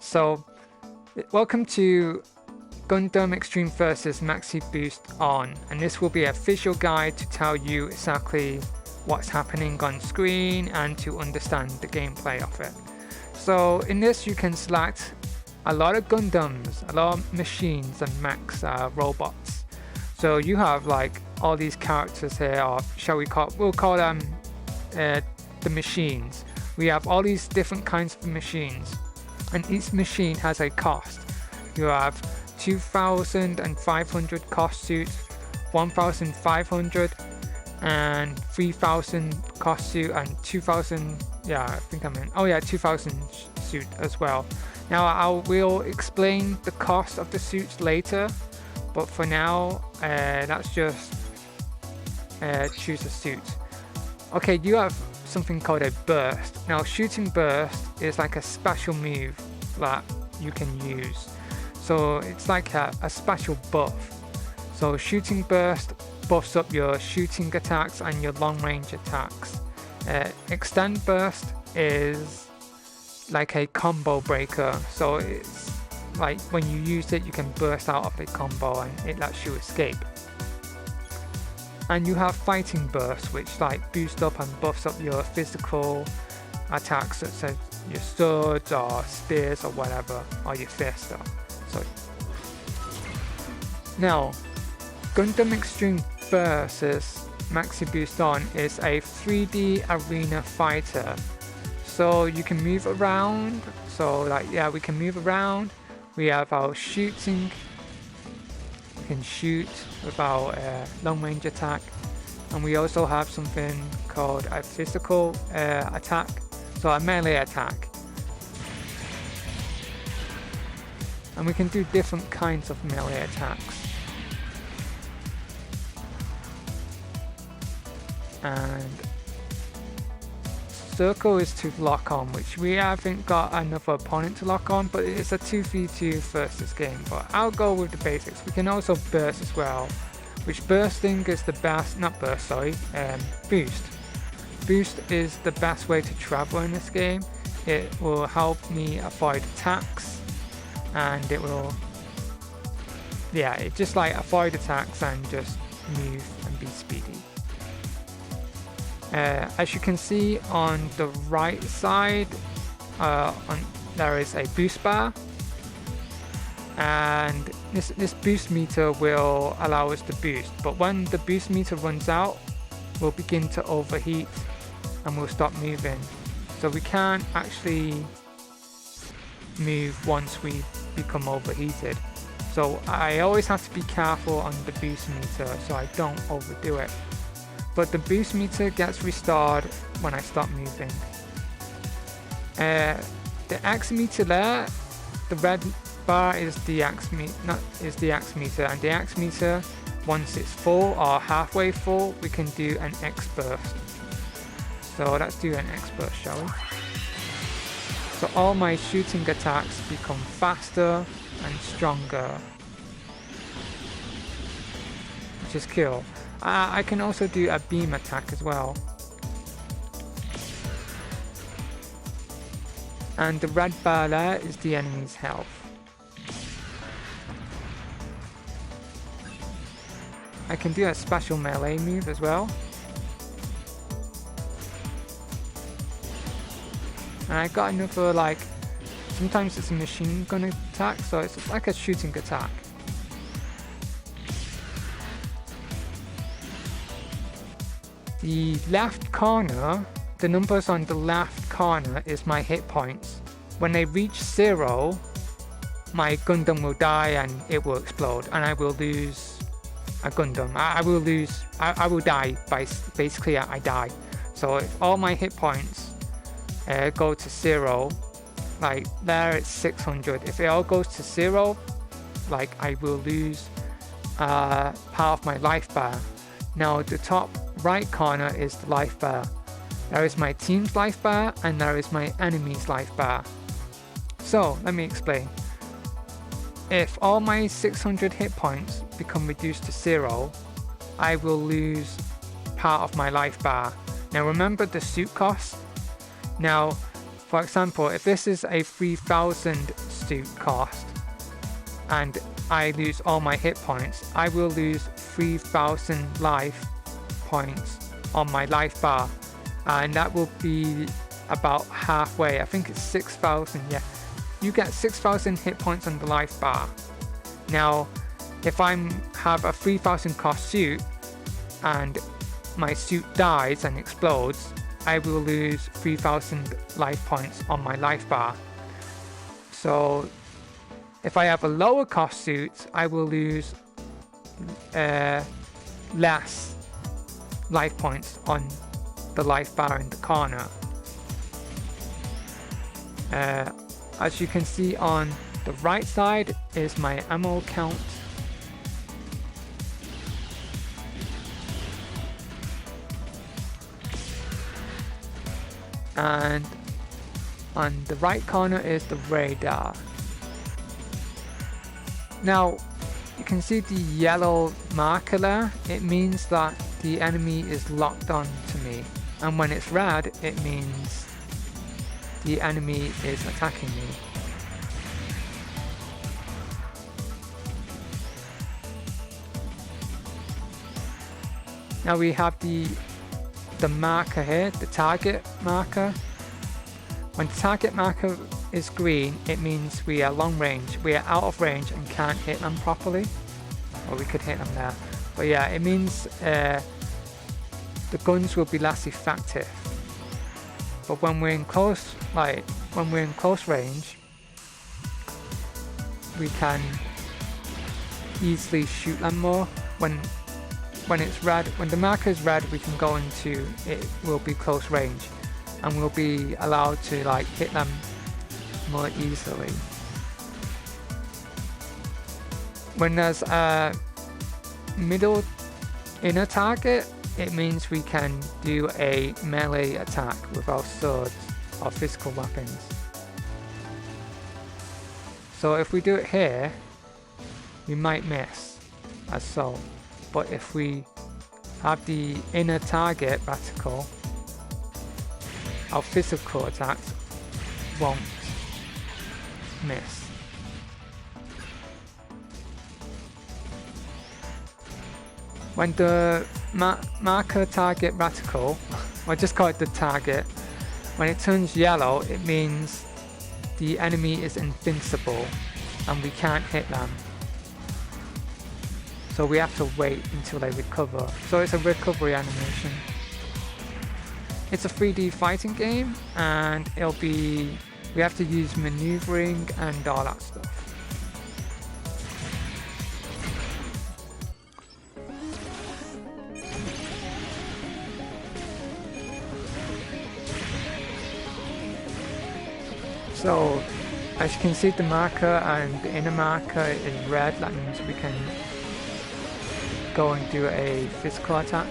So, welcome to Gundam Extreme vs Maxiboost On, and this will be a visual guide to tell you exactly what's happening on screen and to understand the gameplay of it. So in this you can select a lot of Gundams, a lot of machines and mechs, robots. So you have like all these characters here, or we'll call them the machines. We have all these different kinds of machines, and each machine has a cost. You have 2,500 cost suits, 1,500 and 3,000 cost suit, and 2,000, 2,000 suit as well. Now I will explain the cost of the suits later, but for now let's just choose a suit. Okay, you have something called a burst. Now shooting burst is like a special move that you can use. So it's like a special buff. So shooting burst buffs up your shooting attacks and your long range attacks. Extend burst is like a combo breaker. So it's like when you use it, you can burst out of a combo and it lets you escape. And you have fighting burst, which like boosts up and buffs up your physical attacks, such as your swords or spears or whatever, or your fists. Now, Gundam Extreme vs Maxiboost On is a 3D arena fighter. So you can move around. We can move around. We have our shooting. We can shoot with our long range attack. And we also have something called a physical attack. So a melee attack. And we can do different kinds of melee attacks. And circle is to lock on, which we haven't got another opponent to lock on, but it's a 2v2 versus game, but I'll go with the basics. We can also burst as well, which bursting is the best, boost. Boost is the best way to travel in this game. It will help me avoid attacks, and it will, it just like avoid attacks and just move and be speedy. As you can see on the right side, there is a boost bar, and this boost meter will allow us to boost, but when the boost meter runs out, we'll begin to overheat and we'll stop moving. So we can't actually move once we become overheated. So I always have to be careful on the boost meter so I don't overdo it. But the boost meter gets restored when I stop moving. The X meter there, the red bar is the X meter, and the X meter, once it's full or halfway full, we can do an X burst. So let's do an X burst, shall we? So all my shooting attacks become faster and stronger, which is cool. I can also do a beam attack as well. And the red bar there is the enemy's health. I can do a special melee move as well. And I got another, sometimes it's a machine gun attack, so it's like a shooting attack. The left corner, the numbers on the left corner is my hit points. When they reach 0, my Gundam will die and it will explode, and I will lose a Gundam. I will die basically I die. So if all my hit points go to 0, like there it's 600. If it all goes to 0, I will lose part of my life bar. Now the top right corner is the life bar. There is my team's life bar and there is my enemy's life bar. So let me explain. If all my 600 hit points become reduced to 0, I will lose part of my life bar. Now remember the suit cost. Now for example, if this is a 3,000 suit cost and I lose all my hit points, I will lose 3,000 life points on my life bar, and that will be about halfway. I think it's 6,000. Yeah, you get 6,000 hit points on the life bar. Now if I have a 3,000 cost suit and my suit dies and explodes, I will lose 3,000 life points on my life bar. So if I have a lower cost suit, I will lose less life points on the life bar in the corner. As you can see on the right side is my ammo count. And on the right corner is the radar. Now you can see the yellow marker there. It means that the enemy is locked on to me, and when it's red it means the enemy is attacking me. Now we have the marker here, the target marker. When the target marker is green, it means we are long range, we are out of range and can't hit them properly. Or we could hit them there. But yeah, it means the guns will be less effective. But when we're in close, range, we can easily shoot them more. When it's red, when the marker is red, we can go into, it will be close range and we'll be allowed to like hit them more easily. When there's a middle inner target, it means we can do a melee attack with our swords or physical weapons. So if we do it here, we might miss, as so. But if we have the inner target reticle, our physical attacks won't miss. When the marker target reticle, or just call it the target, when it turns yellow, it means the enemy is invincible and we can't hit them. So we have to wait until they recover. So it's a recovery animation. It's a 3D fighting game, and we have to use maneuvering and all that stuff. So as you can see, the marker and the inner marker is red. That means we can go and do a physical attack.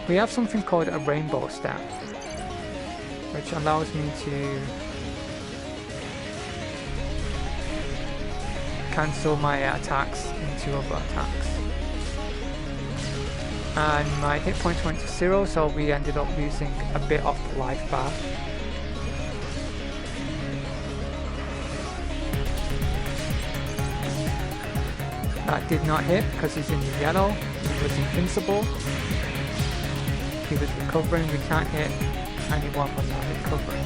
We have something called a rainbow step, which allows me to cancel my attacks into other attacks. And my hit points went to 0, so we ended up losing a bit of the life bar. That did not hit because he's in the yellow. He was invincible. He was recovering. We can't hit anyone when not recovering.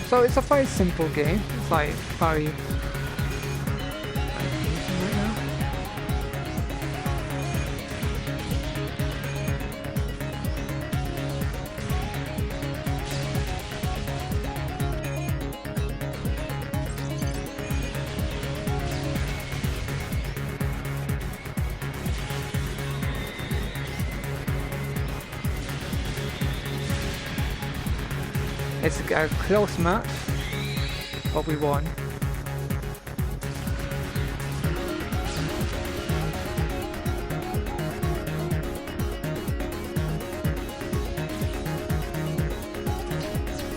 So it's a very simple game. It's like very it's a close match, but we won.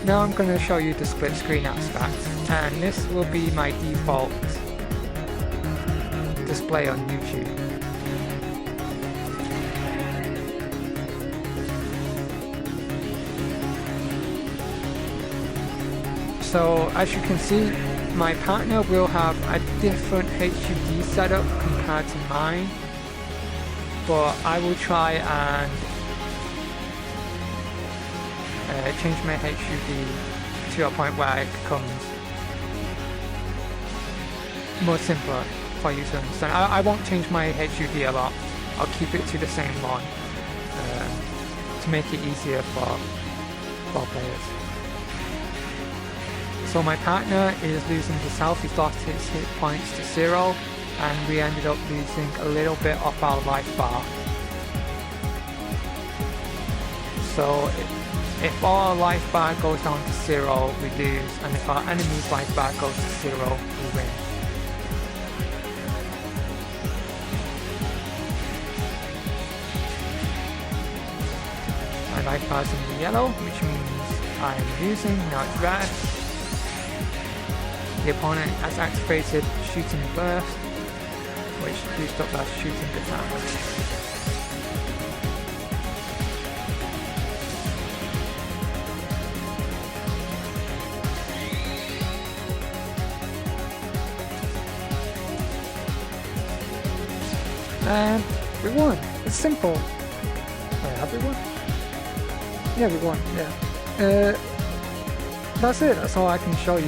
now I'm going to show you the split screen aspect, and this will be my default display on YouTube. So as you can see, my partner will have a different HUD setup compared to mine, but I will try and change my HUD to a point where it becomes more simpler for you to understand. I won't change my HUD a lot. I'll keep it to the same one to make it easier for players. So my partner is losing his health. He's lost his hit points to 0, and we ended up losing a little bit of our life bar. So if our life bar goes down to 0, we lose, and if our enemy's life bar goes to 0, we win. My life bar's in the yellow, which means I'm losing, now it's red. The opponent has activated shooting burst, which boosts up their shooting attack. And we won. It's simple. Have we won? Yeah, we won. Yeah. That's it. That's all I can show you.